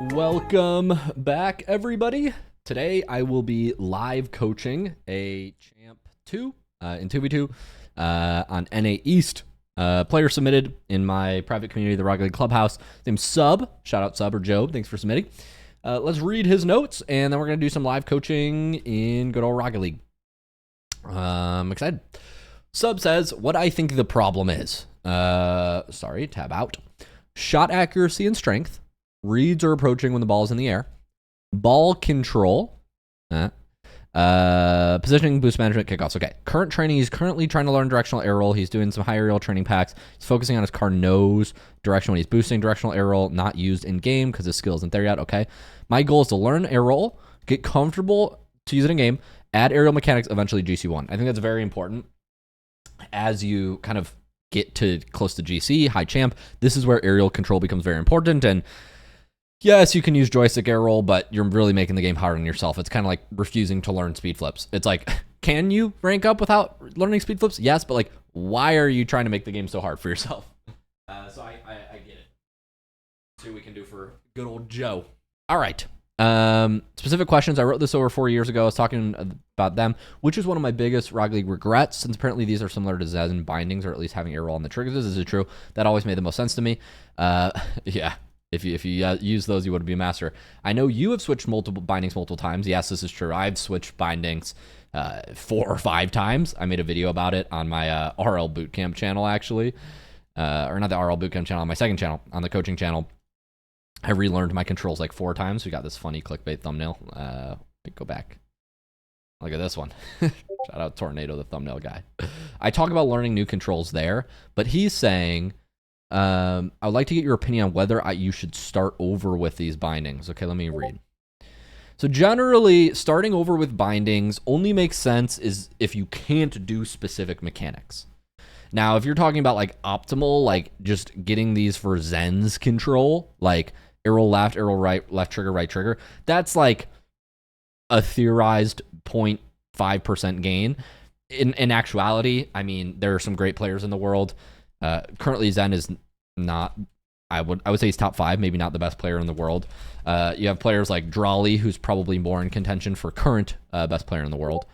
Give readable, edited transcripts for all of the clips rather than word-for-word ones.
Welcome back, everybody. Today I will be live coaching a Champ 2 in 2v2 on NA East. Player submitted in my private community, the League Clubhouse. His name's Sub. Shout out Sub or Job. Thanks for submitting. Let's read his notes, and then we're going to do some live coaching in good old Rocket League. I'm excited. Sub says, what I think the problem is. Sorry, tab out. Shot accuracy and strength. Reads are approaching when the ball is in the air. Ball control. Positioning, boost management, kickoffs. Okay. Current training. He's currently trying to learn directional air roll. He's doing some high aerial training packs. He's focusing on his car nose direction when he's boosting. Directional air roll not used in game because his skill isn't there yet. Okay. My goal is to learn air roll, get comfortable to use it in game, add aerial mechanics, eventually GC1. I think that's very important as you kind of get to close to GC, high champ. This is where aerial control becomes very important. And yes, you can use joystick air roll, but you're really making the game hard on yourself. It's kind of like refusing to learn speed flips. It's like, can you rank up without learning speed flips? Yes, but like, why are you trying to make the game so hard for yourself? So I get it. See what we can do for good old Joe. All right. Specific questions. I wrote this over 4 years ago. I was talking about them, which is one of my biggest Rocket League regrets, since apparently these are similar to Zen bindings, or at least having air roll on the triggers. This is true. That always made the most sense to me. Yeah. If you use those, you would be a master. I know you have switched multiple bindings multiple times. Yes, this is true. I've switched bindings 4 or 5 times. I made a video about it on my RL Bootcamp channel, actually. Or not the RL Bootcamp channel, on my second channel, on the coaching channel. I relearned my controls like 4 times. We got this funny clickbait thumbnail. Go back. Look at this one. Shout out Tornado, the thumbnail guy. I talk about learning new controls there, but he's saying... I would like to get your opinion on whether you should start over with these bindings. Okay, let me read. So generally, starting over with bindings only makes sense is if you can't do specific mechanics. Now, if you're talking about like optimal, like just getting these for Zen's control, like arrow left, arrow right, left trigger, that's like a theorized 0.5% gain. In actuality, I mean, there are some great players in the world. Currently Zen is not, I would say he's top 5, maybe not the best player in the world. You have players like Drawley, who's probably more in contention for current best player in the world.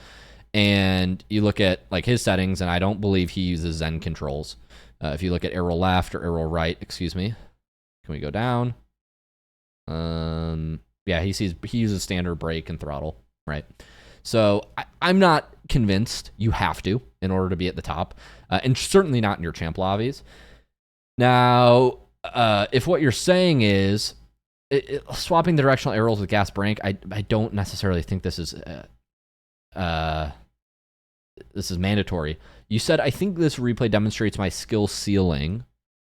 And you look at like his settings, and I don't believe he uses Zen controls. If you look at arrow left or arrow right, excuse me, can we go down? Yeah, he uses standard brake and throttle, right? So I'm not convinced you have to in order to be at the top, and certainly not in your champ lobbies. Now, if what you're saying is swapping the directional arrows with gas brake, I don't necessarily think this is mandatory. You said, I think this replay demonstrates my skill ceiling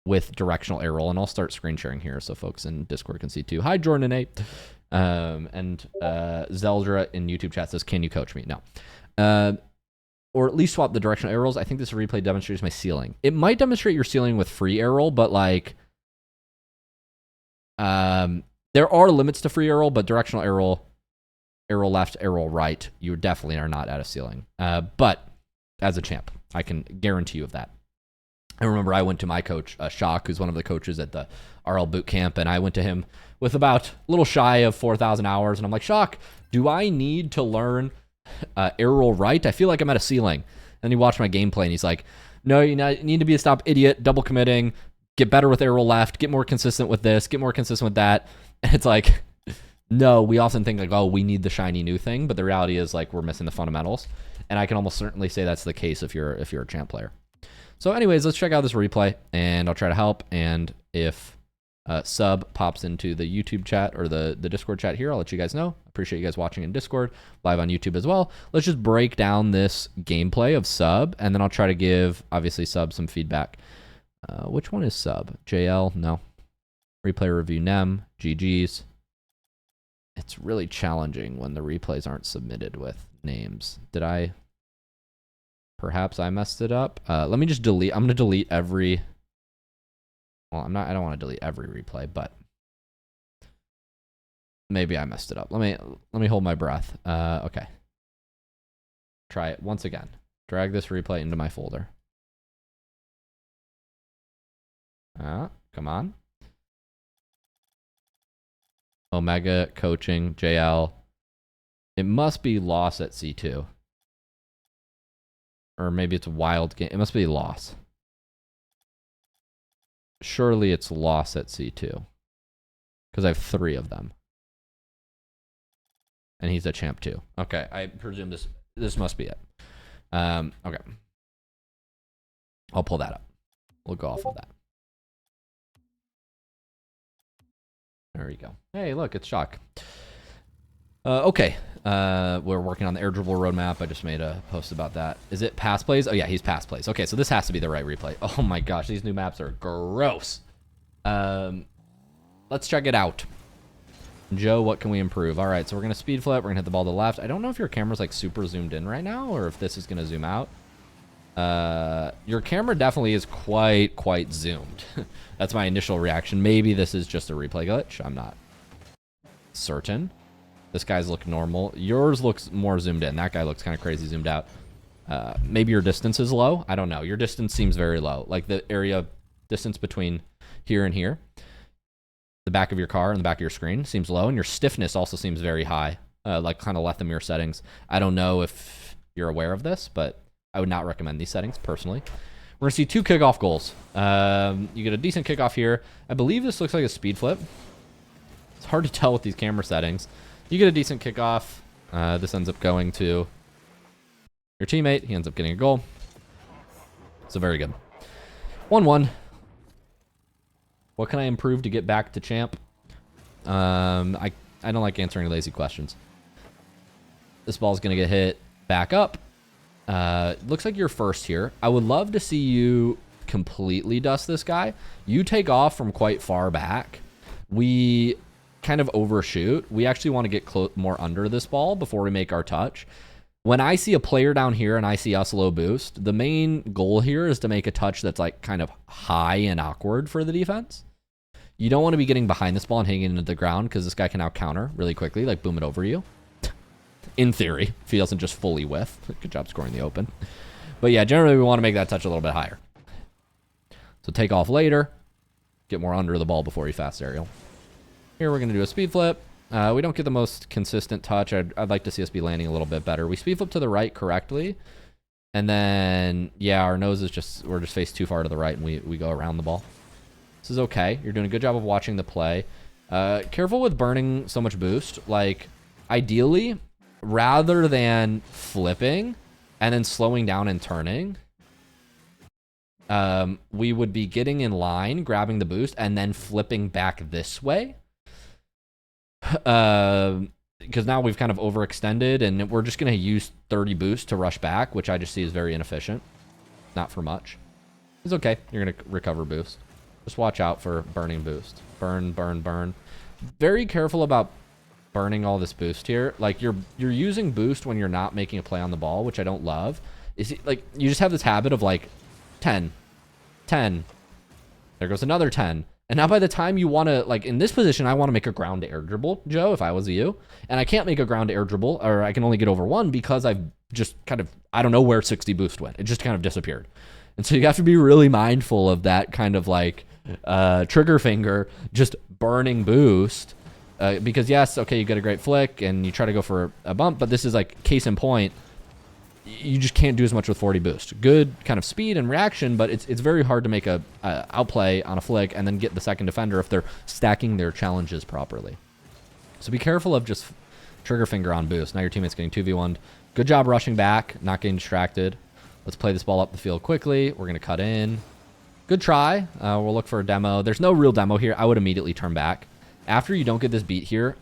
with directional arrow, and I'll start screen sharing here so folks in Discord can see too. Hi, Jordan and Nate. And Zeldra in YouTube chat says, can you coach me? No. Or at least swap the directional arrows. I think this replay demonstrates my ceiling. It might demonstrate your ceiling with free arrow, but like, there are limits to free arrow, but directional arrow left, arrow right, you definitely are not at a ceiling. But as a champ, I can guarantee you of that. I remember I went to my coach, Shock, who's one of the coaches at the RL Bootcamp, and I went to him with about a little shy of 4,000 hours, and I'm like, Shock, do I need to learn arrow right? I feel like I'm at a ceiling. And he watched my gameplay, and he's like, no, you need to be a stop idiot, double committing, get better with arrow left, get more consistent with this, get more consistent with that. And it's like, no, we often think like, oh, we need the shiny new thing, but the reality is like we're missing the fundamentals. And I can almost certainly say that's the case if you're a champ player. So anyways, let's check out this replay, and I'll try to help. And if Sub pops into the YouTube chat or the Discord chat here, I'll let you guys know. Appreciate you guys watching in Discord, live on YouTube as well. Let's just break down this gameplay of Sub, and then I'll try to give, obviously, Sub some feedback. Which one is Sub? JL? No. Replay review Nem. GG's. It's really challenging when the replays aren't submitted with names. Perhaps I messed it up. Let me just delete. I'm going to delete every... Well, I don't want to delete every replay, but maybe I messed it up. Let me hold my breath. Okay. Try it once again. Drag this replay into my folder. Come on. Omega coaching, JL. It must be loss at C2. Or maybe it's a wild game. It must be loss. Surely it's loss at C2. Because I have 3 of them. And he's a champ too. Okay, I presume this must be it. Okay. I'll pull that up. We'll go off of that. There we go. Hey, look, it's Shock. Okay. We're working on the air dribble roadmap. I just made a post about that. Is it pass plays? Oh, yeah, he's pass plays. Okay, so this has to be the right replay. Oh, my gosh. These new maps are gross. Let's check it out. Joe, what can we improve? All right, so we're going to speed flip. We're going to hit the ball to the left. I don't know if your camera's, like, super zoomed in right now or if this is going to zoom out. Your camera definitely is quite zoomed. That's my initial reaction. Maybe this is just a replay glitch. I'm not certain. This guy's look normal. Yours looks more zoomed in. That guy looks kind of crazy zoomed out. Maybe your distance is low. I don't know. Your distance seems very low. Like the area distance between here and here. The back of your car and the back of your screen seems low. And your stiffness also seems very high. Like kind of left the mirror settings. I don't know if you're aware of this, but I would not recommend these settings personally. We're going to see 2 kickoff goals. You get a decent kickoff here. I believe this looks like a speed flip. It's hard to tell with these camera settings. You get a decent kickoff. This ends up going to your teammate. He ends up getting a goal. So very good. 1-1. What can I improve to get back to champ? I don't like answering lazy questions. This ball's going to get hit back up. Looks like you're first here. I would love to see you completely dust this guy. You take off from quite far back. We kind of overshoot. We actually want to get more under this ball before we make our touch. When I see a player down here and I see us low boost, the main goal here is to make a touch that's like kind of high and awkward for the defense. You don't want to be getting behind this ball and hanging into the ground because this guy can now counter really quickly, like boom it over you. In theory, if he doesn't just fully whiff. Good job scoring the open. But yeah, generally we want to make that touch a little bit higher. So take off later. Get more under the ball before you fast aerial. Here we're going to do a speed flip. We don't get the most consistent touch. I'd like to see us be landing a little bit better. We speed flip to the right correctly. And then, yeah, our nose is we're just faced too far to the right and we go around the ball. This is okay. You're doing a good job of watching the play. Careful with burning so much boost. Like, ideally, rather than flipping and then slowing down and turning, we would be getting in line, grabbing the boost, and then flipping back this way. Because now we've kind of overextended, and we're just going to use 30 boost to rush back, which I just see is very inefficient. Not for much. It's okay. You're going to recover boost. Just watch out for burning boost. Burn, burn, burn. Very careful about burning all this boost here. Like, you're using boost when you're not making a play on the ball, which I don't love. Like, you just have this habit of, like, 10. There goes another 10. And now by the time you want to, like, in this position, I want to make a ground to air dribble, Joe, if I was you. And I can't make a ground to air dribble, or I can only get over 1 because I've just kind of, I don't know where 60 boost went. It just kind of disappeared. And so you have to be really mindful of that kind of, like, trigger finger just burning boost. Because, yes, okay, you get a great flick and you try to go for a bump, but this is, like, case in point. You just can't do as much with 40 boost. Good kind of speed and reaction, but it's very hard to make a outplay on a flick and then get the second defender if they're stacking their challenges properly. So be careful of just trigger finger on boost. Now your teammate's getting 2v1'd. Good job rushing back, not getting distracted. Let's play this ball up the field quickly. We're going to cut in. Good try. We'll look for a demo. There's no real demo here. I would immediately turn back. After you don't get this beat here,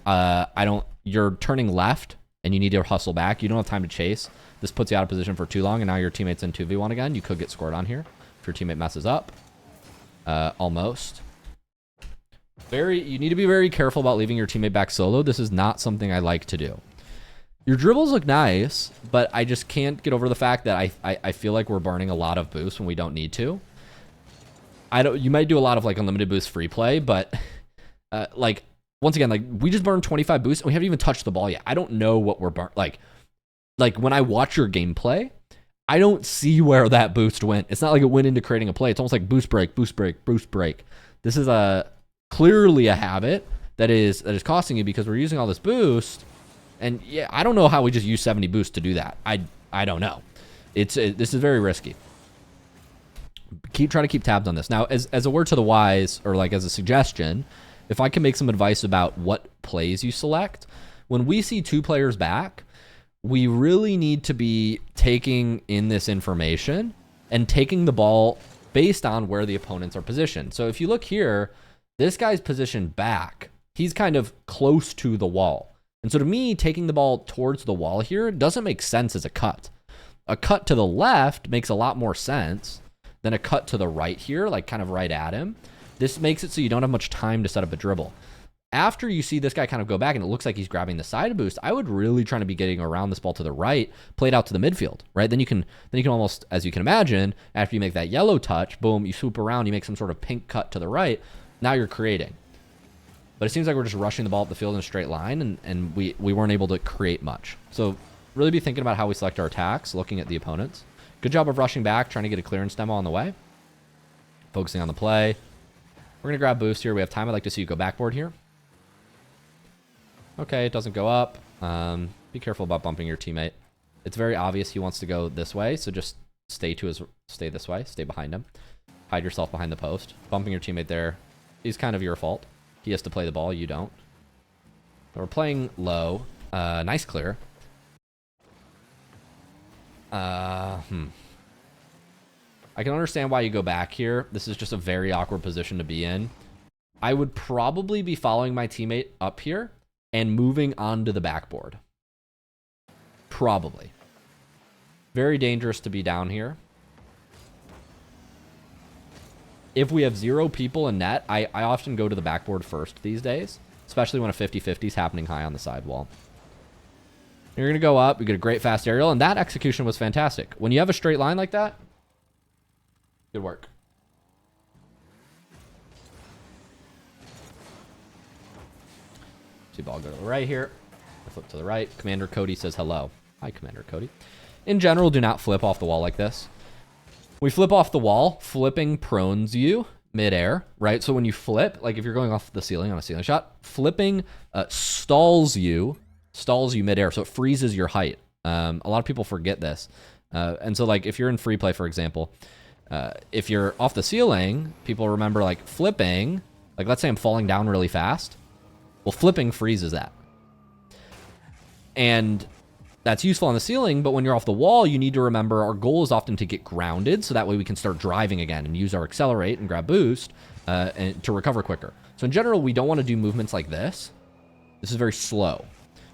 you're turning left and you need to hustle back. You don't have time to chase. This puts you out of position for too long, and now your teammate's in 2v1 again. You could get scored on here if your teammate messes up. Almost. You need to be very careful about leaving your teammate back solo. This is not something I like to do. Your dribbles look nice, but I just can't get over the fact that I feel like we're burning a lot of boost when we don't need to. You might do a lot of like unlimited boost free play, but like once again, like we just burned 25 boost and we haven't even touched the ball yet. I don't know what we're like when I watch your gameplay, I don't see where that boost went. It's not like it went into creating a play. It's almost like boost break, boost break, boost break. This is clearly a habit that is costing you because we're using all this boost. And yeah, I don't know how we just use 70 boost to do that. I don't know. This is very risky. Try to keep tabs on this. Now, as a word to the wise, or like as a suggestion, if I can make some advice about what plays you select, when we see 2 players back, we really need to be taking in this information and taking the ball based on where the opponents are positioned. So if you look here, this guy's positioned back. He's kind of close to the wall. And so to me, taking the ball towards the wall here doesn't make sense as a cut. A cut to the left makes a lot more sense than a cut to the right here, like kind of right at him. This makes it so you don't have much time to set up a dribble. After you see this guy kind of go back and it looks like he's grabbing the side boost, I would really try to be getting around this ball to the right, play it out to the midfield, right? Then you can almost, as you can imagine, after you make that yellow touch, boom, you swoop around, you make some sort of pink cut to the right. Now you're creating. But it seems like we're just rushing the ball up the field in a straight line, and we weren't able to create much. So really be thinking about how we select our attacks, looking at the opponents. Good job of rushing back, trying to get a clearance demo on the way. Focusing on the play. We're going to grab boost here. We have time. I'd like to see you go backboard here. Okay, it doesn't go up. Be careful about bumping your teammate. It's very obvious he wants to go this way, so just stay this way. Stay behind him. Hide yourself behind the post. Bumping your teammate there is kind of your fault. He has to play the ball. You don't. We're playing low. Nice clear. I can understand why you go back here. This is just a very awkward position to be in. I would probably be following my teammate up here and moving onto the backboard. Probably. Very dangerous to be down here. If we have 0 people in net, I often go to the backboard first these days, especially when a 50-50 is happening high on the sidewall. You're going to go up. You get a great fast aerial, and that execution was fantastic. When you have a straight line like that, good work. See ball go to the right here. I flip to the right. Commander Cody says hello. Hi, Commander Cody. In general, do not flip off the wall like this. We flip off the wall. Flipping prones you midair, right? So when you flip, like if you're going off the ceiling on a ceiling shot, flipping stalls you midair, so it freezes your height. A lot of people forget this. And so like if you're in free play, for example, if you're off the ceiling, people remember like flipping, like let's say I'm falling down really fast. Well, flipping freezes that. And that's useful on the ceiling, but when you're off the wall, you need to remember our goal is often to get grounded, so that way we can start driving again and use our accelerate and grab boost and to recover quicker. So in general, we don't want to do movements like this. This is very slow.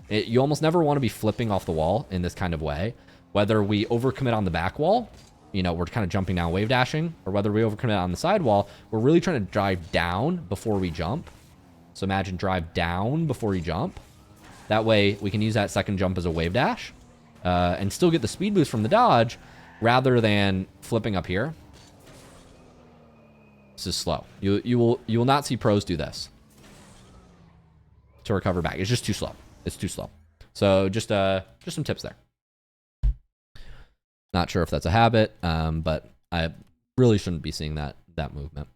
You almost never want to be flipping off the wall in this kind of way. Whether we overcommit on the back wall, you know, we're kind of jumping down, wave dashing, or whether we overcommit on the side wall, we're really trying to drive down before we jump. So imagine drive down before you jump. That way we can use that second jump as a wave dash and still get the speed boost from the dodge rather than flipping up here. This is slow. You will not see pros do this to recover back. It's just too slow. It's too slow. So just some tips there. Not sure if that's a habit, but I really shouldn't be seeing that movement.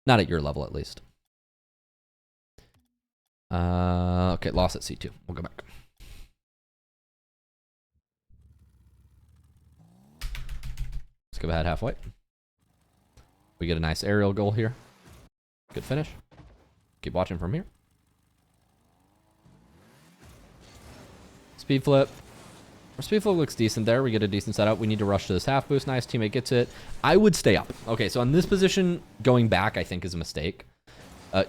Not at your level, at least. Okay, lost at C2. We'll go back. Skip ahead halfway. We get a nice aerial goal here. Good finish. Keep watching from here. Speed flip. Our speed flip looks decent there. We get a decent setup. We need to rush to this half boost. Nice, teammate gets it. I would stay up. Okay, so on this position, going back, I think is a mistake.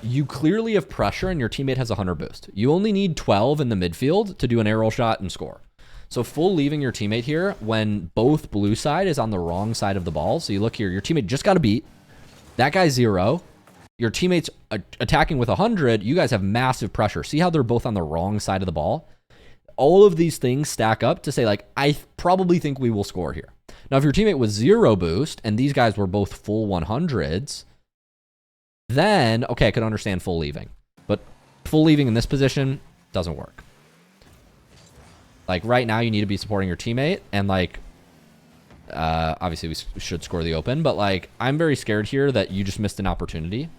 You clearly have pressure and your teammate has 100 boost. You only need 12 in the midfield to do an aerial shot and score. So full leaving your teammate here when both blue side is on the wrong side of the ball. So you look here, your teammate just got a beat. That guy's 0. Your teammate's attacking with 100. You guys have massive pressure. See how they're both on the wrong side of the ball? All of these things stack up to say, like, I probably think we will score here. Now, if your teammate was 0 boost and these guys were both full 100s, then, okay, I could understand full leaving. But full leaving in this position doesn't work. Like, right now, you need to be supporting your teammate. And, like, obviously, we should score the open. But, like, I'm very scared here that you just missed an opportunity.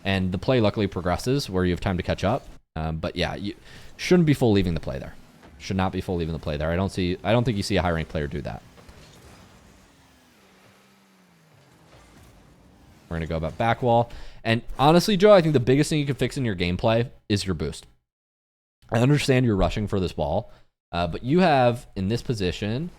And the play luckily progresses where you have time to catch up. But yeah, you shouldn't be full leaving the play there. Should not be full leaving the play there. I don't think you see a high ranked player do that. We're going to go about back wall. And honestly, Joe, I think the biggest thing you can fix in your gameplay is your boost. I understand you're rushing for this ball, but you have, in this position,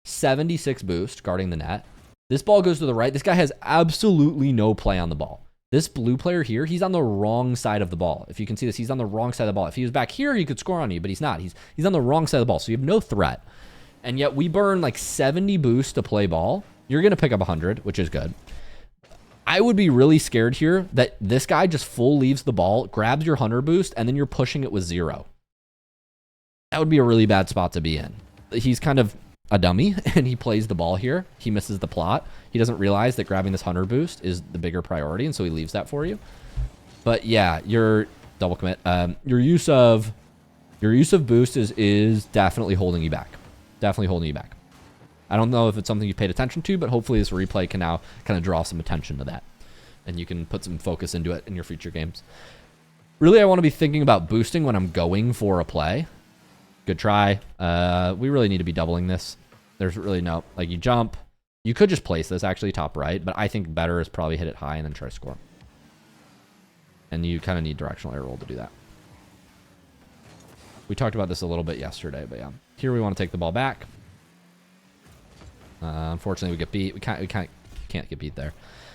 76 boost guarding the net. This ball goes to the right. This guy has absolutely no play on the ball. This blue player here, he's on the wrong side of the ball. If you can see this, he's on the wrong side of the ball. If he was back here, he could score on you, but he's not. He's on the wrong side of the ball, so you have no threat. And yet we burn like 70 boost to play ball. You're going to pick up 100, which is good. I would be really scared here that this guy just full leaves the ball, grabs your 100 boost, and then you're pushing it with 0. That would be a really bad spot to be in. He's kind of a dummy, and he plays the ball here. He misses the plot. He doesn't realize that grabbing this 100 boost is the bigger priority, and so he leaves that for you. But yeah, your double commit. Your use of boost is definitely holding you back. Definitely holding you back. I don't know if it's something you paid attention to, but hopefully this replay can now kind of draw some attention to that, and you can put some focus into it in your future games. Really, I want to be thinking about boosting when I'm going for a play. Good try. We really need to be doubling this. There's really no, like, you jump. You could just place this actually top right, but I think better is probably hit it high and then try to score. And you kind of need directional air roll to do that. We talked about this a little bit yesterday, but yeah. Here we want to take the ball back. Unfortunately, we get beat. We can't get beat there.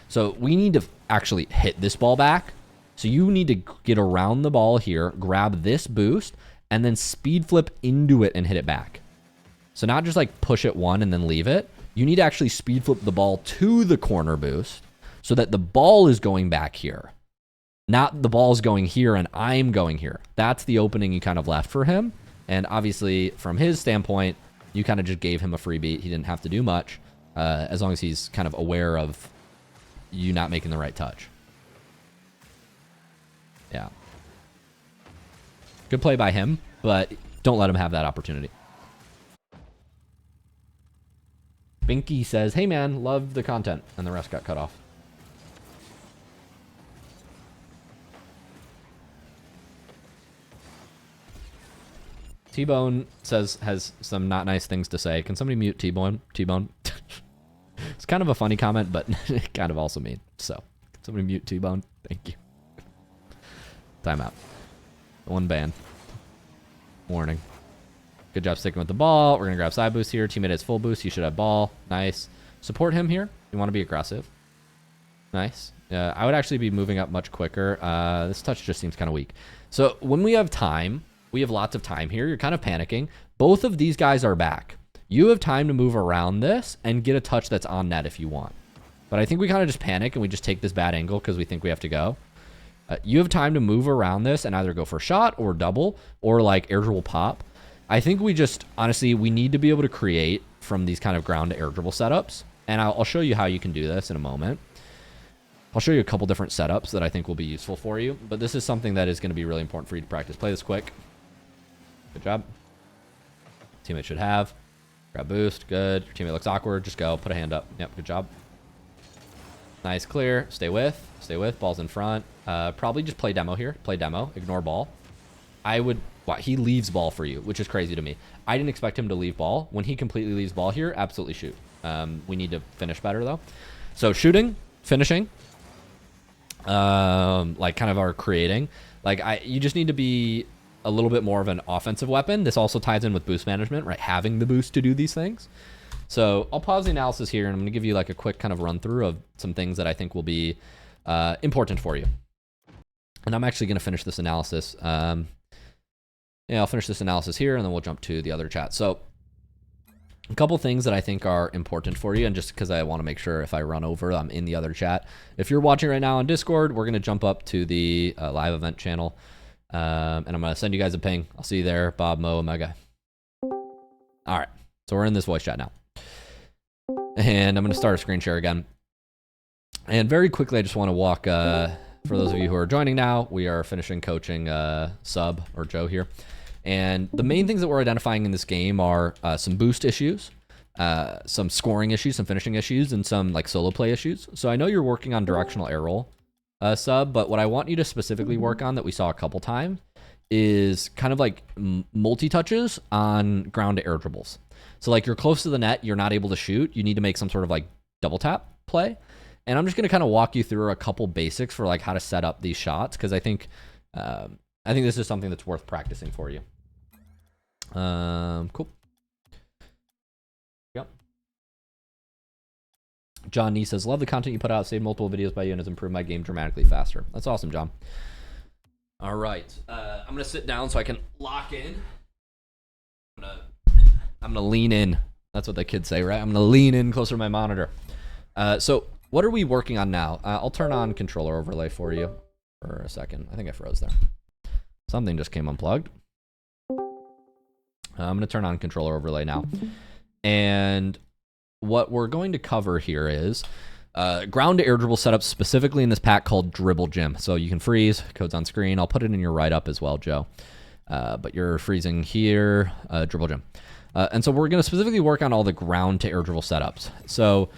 So we need to actually hit this ball back. So you need to get around the ball here, grab this boost, and then speed flip into it and hit it back. So not just like push it one and then leave it. You need to actually speed flip the ball to the corner boost so that the ball is going back here. Not the ball's going here and I'm going here. That's the opening you kind of left for him. And obviously, from his standpoint, you kind of just gave him a free beat. He didn't have to do much, as long as he's kind of aware of you not making the right touch. Yeah. Good play by him, but don't let him have that opportunity. Binky says, hey man, love the content. And the rest got cut off. T-Bone says, has some not nice things to say. Can somebody mute T-Bone? T-Bone? It's kind of a funny comment, but kind of also mean. So, can somebody mute T-Bone? Thank you. Timeout. One ban. Warning. Good job sticking with the ball. We're going to grab side boost here. Teammate has full boost. He should have ball. Nice. Support him here. You want to be aggressive. Nice. I would actually be moving up much quicker. This touch just seems kind of weak. So, when we have time... We have lots of time here. You're kind of panicking. Both of these guys are back. You have time to move around this and get a touch that's on net if you want. But I think we kind of just panic and we just take this bad angle because we think we have to go. You have time to move around this and either go for shot or double or like air dribble pop. I think we just, honestly, we need to be able to create from these kind of ground to air dribble setups. And I'll show you how you can do this in a moment. I'll show you a couple different setups that I think will be useful for you. But this is something that is going to be really important for you to practice. Play this quick. Good job. Teammate should have. Grab boost. Good. Your teammate looks awkward. Just go. Put a hand up. Yep. Good job. Nice. Clear. Stay with. Stay with. Ball's in front. Probably just play demo here. Play demo. Ignore ball. I would... Wow, he leaves ball for you, which is crazy to me. I didn't expect him to leave ball. When he completely leaves ball here, absolutely shoot. We need to finish better, though. So shooting, finishing, like kind of our creating. Like you just need to be a little bit more of an offensive weapon. This also ties in with boost management, right? Having the boost to do these things. So I'll pause the analysis here, and I'm going to give you like a quick kind of run through of some things that I think will be important for you. And I'm actually going to finish this analysis. Yeah, I'll finish this analysis here, and then we'll jump to the other chat. So a couple things that I think are important for you, and just because I want to make sure if I run over, I'm in the other chat. If you're watching right now on Discord, we're going to jump up to the live event channel. And I'm going to send you guys a ping. I'll see you there, Bob, Mo, Omega. All right. So we're in this voice chat now. And I'm going to start a screen share again. And very quickly, I just want to walk, for those of you who are joining now, we are finishing coaching Sub, or Joe here. And the main things that we're identifying in this game are some boost issues, some scoring issues, some finishing issues, and some like solo play issues. So I know you're working on directional air roll sub, but what I want you to specifically work on that we saw a couple times is kind of like multi-touches on ground to air dribbles. So like you're close to the net, you're not able to shoot, you need to make some sort of like double tap play. And I'm just going to kind of walk you through a couple basics for like how to set up these shots, because I think this is something that's worth practicing for you. Cool. Yep. John Nee says, love the content you put out, saved multiple videos by you, and has improved my game dramatically faster. That's awesome, John. All right. I'm going to sit down so I can lock in. I'm going to lean in. That's what the kids say, right? I'm going to lean in closer to my monitor. So what are we working on now? I'll turn on controller overlay for you for a second. I think I froze there. Something just came unplugged. I'm going to turn on controller overlay now. And what we're going to cover here is ground to air dribble setup specifically in this pack called Dribble Gym. So you can freeze, code's on screen. I'll put it in your write-up as well, Joe. But you're freezing here, Dribble Gym. And so we're going to specifically work on all the ground to air dribble setups. So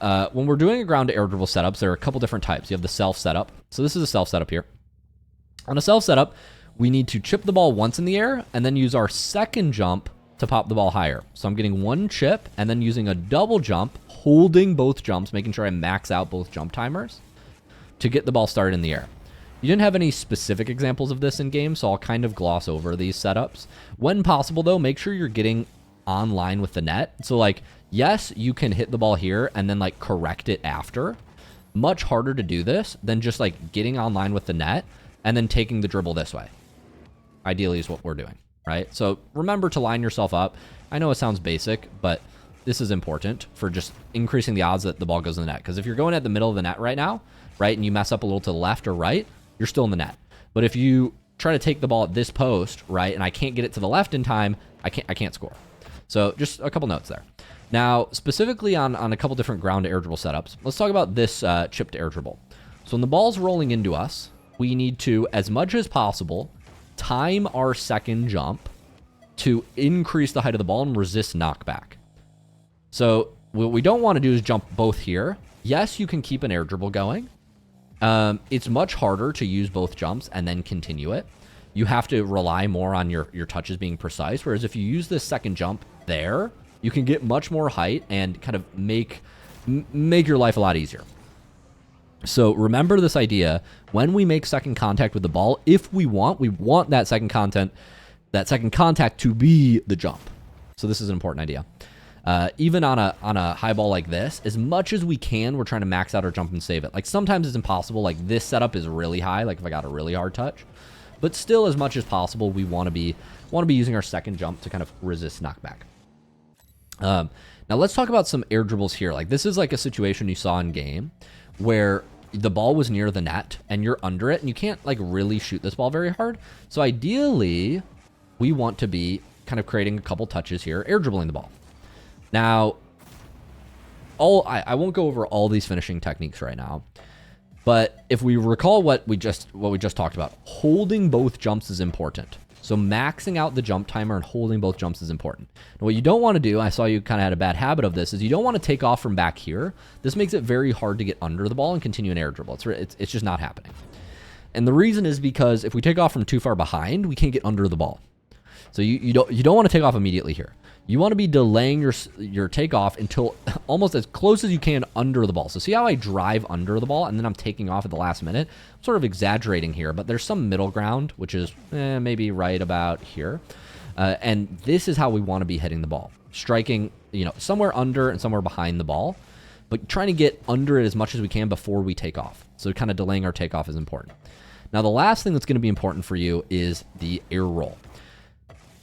when we're doing a ground to air dribble setups, there are a couple different types. You have the self setup. So this is a self setup here. On a self setup, we need to chip the ball once in the air and then use our second jump to pop the ball higher. So I'm getting one chip and then using a double jump, holding both jumps, making sure I max out both jump timers to get the ball started in the air. You didn't have any specific examples of this in game, so I'll kind of gloss over these setups. When possible, though, make sure you're getting on line with the net. So, like, yes, you can hit the ball here and then, like, correct it after. Much harder to do this than just, like, getting on line with the net and then taking the dribble this way. Ideally is what we're doing, right? So remember to line yourself up. I know it sounds basic, but this is important for just increasing the odds that the ball goes in the net. Because if you're going at the middle of the net right now, right, and you mess up a little to the left or right, you're still in the net. But if you try to take the ball at this post, right, and I can't get it to the left in time, I can't score. So just a couple notes there. Now, specifically on a couple different ground to air dribble setups, let's talk about this chip to air dribble. So when the ball's rolling into us, we need to, as much as possible, time our second jump to increase the height of the ball and resist knockback. So what we don't want to do is jump both here. Yes, you can keep an air dribble going. It's much harder to use both jumps and then continue it. You have to rely more on your touches being precise. Whereas if you use this second jump there, you can get much more height and kind of make your life a lot easier. So remember this idea, when we make second contact with the ball, if we want that second contact to be the jump. So this is an important idea. Even on a high ball like this, as much as we can, we're trying to max out our jump and save it. Like sometimes it's impossible. Like this setup is really high, like if I got a really hard touch. But still, as much as possible, we want to be using our second jump to kind of resist knockback. Now let's talk about some air dribbles here. Like this is like a situation you saw in game where the ball was near the net and you're under it and you can't like really shoot this ball very hard. So ideally, we want to be kind of creating a couple touches here, air dribbling the ball. Now, I won't go over all these finishing techniques right now, but if we recall what we just talked about, holding both jumps is important. So maxing out the jump timer and holding both jumps is important. Now, what you don't want to do, I saw you kind of had a bad habit of this, is you don't want to take off from back here. This makes it very hard to get under the ball and continue an air dribble. It's just not happening. And the reason is because if we take off from too far behind, we can't get under the ball. So you don't want to take off immediately here. You want to be delaying your takeoff until almost as close as you can under the ball. So see how I drive under the ball and then I'm taking off at the last minute? I'm sort of exaggerating here, but there's some middle ground, which is maybe right about here. And this is how we want to be hitting the ball. Striking, somewhere under and somewhere behind the ball, but trying to get under it as much as we can before we take off. So kind of delaying our takeoff is important. Now, the last thing that's going to be important for you is the air roll.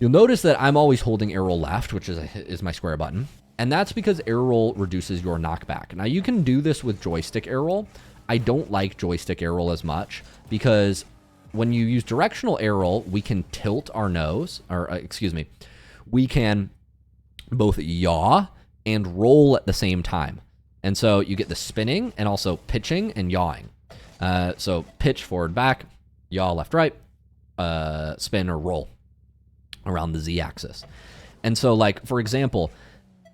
You'll notice that I'm always holding air roll left, which is my square button. And that's because air roll reduces your knockback. Now, you can do this with joystick air roll. I don't like joystick air roll as much because when you use directional air roll, we can tilt our nose, we can both yaw and roll at the same time. And so you get the spinning and also pitching and yawing. So pitch forward, back, yaw left, right, spin or roll around the Z-axis. And so, like, for example,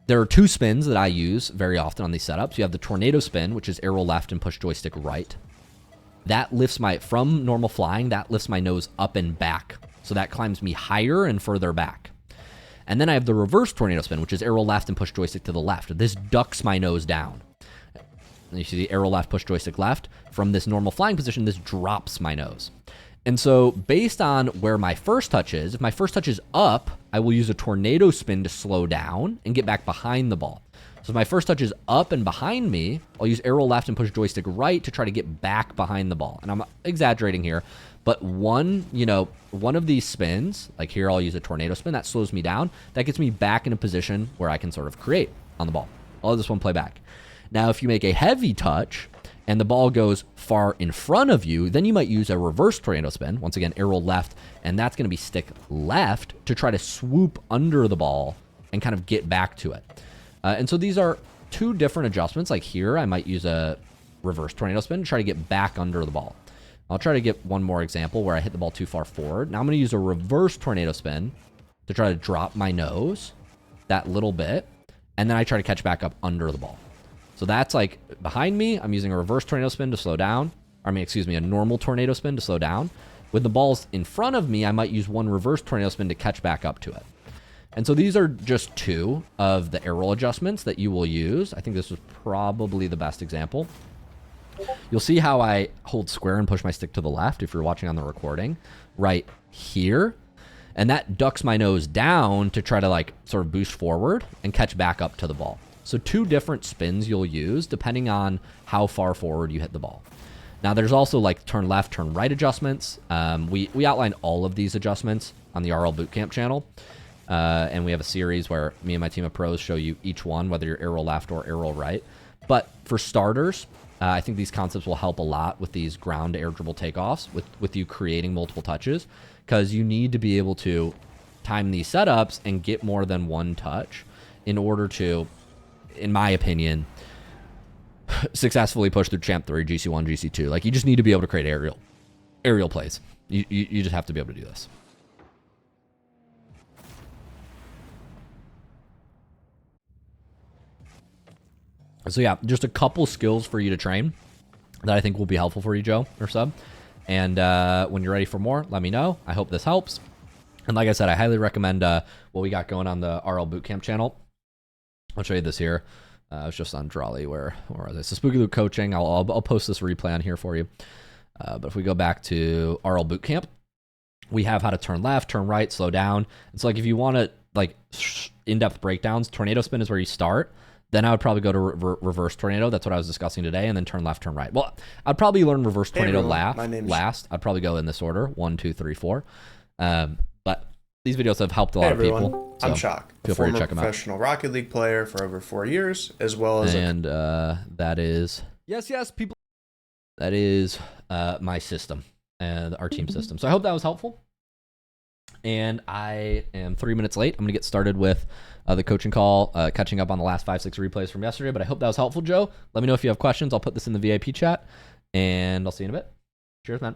there are two spins that I use very often on these setups. You have the tornado spin, which is arrow left and push joystick right. that lifts from normal flying, that lifts my nose up and back. So that climbs me higher and further back. And then I have the reverse tornado spin, which is arrow left and push joystick to the left. This ducks my nose down. And you see the arrow left, push joystick left. From this normal flying position, this drops my nose. And so based on where my first touch is, if my first touch is up, I will use a tornado spin to slow down and get back behind the ball. So if my first touch is up and behind me, I'll use arrow left and push joystick right to try to get back behind the ball. And I'm exaggerating here, but one of these spins, like here I'll use a tornado spin, that slows me down. That gets me back in a position where I can sort of create on the ball. I'll let this one play back. Now, if you make a heavy touch and the ball goes far in front of you, then you might use a reverse tornado spin. Once again, arrow left, and that's going to be stick left to try to swoop under the ball and kind of get back to it. And so these are two different adjustments. Like here, I might use a reverse tornado spin to try to get back under the ball. I'll try to get one more example where I hit the ball too far forward. Now I'm going to use a reverse tornado spin to try to drop my nose that little bit, and then I try to catch back up under the ball. So that's like behind me, I'm using a reverse tornado spin to slow down. I mean, excuse me, a normal tornado spin to slow down. With the balls in front of me, I might use one reverse tornado spin to catch back up to it. And so these are just two of the arrow adjustments that you will use. I think this was probably the best example. You'll see how I hold square and push my stick to the left if you're watching on the recording right here. And that ducks my nose down to try to like sort of boost forward and catch back up to the ball. So two different spins you'll use depending on how far forward you hit the ball. Now there's also like turn left, turn right adjustments. We outline all of these adjustments on the RL Bootcamp channel. And we have a series where me and my team of pros show you each one, whether you're arrow left or arrow right. But for starters, I think these concepts will help a lot with these ground to air dribble takeoffs, with you creating multiple touches, because you need to be able to time these setups and get more than one touch in order to, in my opinion, successfully push through Champ 3, GC1, GC2. Like, you just need to be able to create aerial plays. You just have to be able to do this. So yeah, just a couple skills for you to train that I think will be helpful for you, Joe or Sub. And when you're ready for more, let me know. I hope this helps. And like I said, I highly recommend what we got going on the RL Bootcamp channel. I'll show you this here. I was just on Drawley. Where was it? So Spooky Luke Coaching. I'll post this replay on here for you. But if we go back to RL Bootcamp, we have how to turn left, turn right, slow down. It's like if you want to like in-depth breakdowns, tornado spin is where you start. Then I would probably go to reverse tornado. That's what I was discussing today. And then turn left, turn right. Well, I'd probably learn reverse tornado last. I'd probably go in this order. 1, 2, 3, 4. But these videos have helped a lot of people. So I'm Shock. Feel free to check them out. Professional Rocket League player for over 4 years, as well as that is people. That is my system and our team system. So I hope that was helpful. And I am 3 minutes late. I'm going to get started with the coaching call, catching up on the last 5-6 replays from yesterday. But I hope that was helpful, Joe. Let me know if you have questions. I'll put this in the VIP chat, and I'll see you in a bit. Cheers, man.